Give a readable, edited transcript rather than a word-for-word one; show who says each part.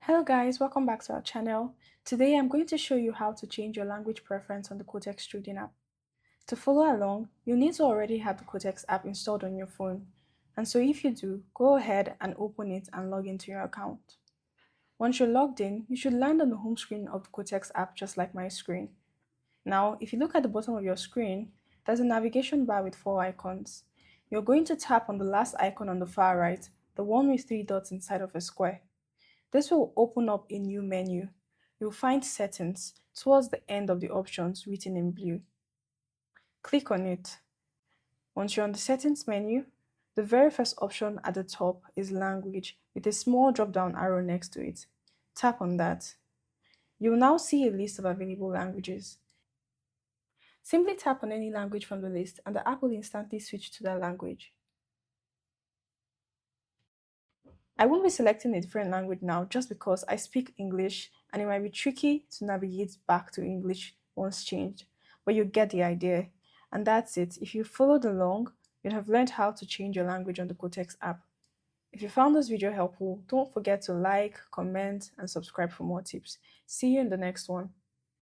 Speaker 1: Hello guys, welcome back to our channel. Today I'm going to show you how to change your language preference on the Quotex trading app. To follow along, you'll need to already have the Quotex app installed on your phone. And so if you do, go ahead and open it and log into your account. Once you're logged in, you should land on the home screen of the Quotex app just like my screen. Now, if you look at the bottom of your screen, there's a navigation bar with 4 icons. You're going to tap on the last icon on the far right, the one with 3 dots inside of a square. This will open up a new menu. You'll find Settings towards the end of the options written in blue. Click on it. Once you're on the Settings menu, the very first option at the top is Language with a small drop-down arrow next to it. Tap on that. You'll now see a list of available languages. Simply tap on any language from the list and the app will instantly switch to that language. I won't be selecting a different language now just because I speak English and it might be tricky to navigate back to English once changed, but you get the idea. And that's it. If you followed along, you'd have learned how to change your language on the Quotex app. If you found this video helpful, don't forget to like, comment, and subscribe for more tips. See you in the next one.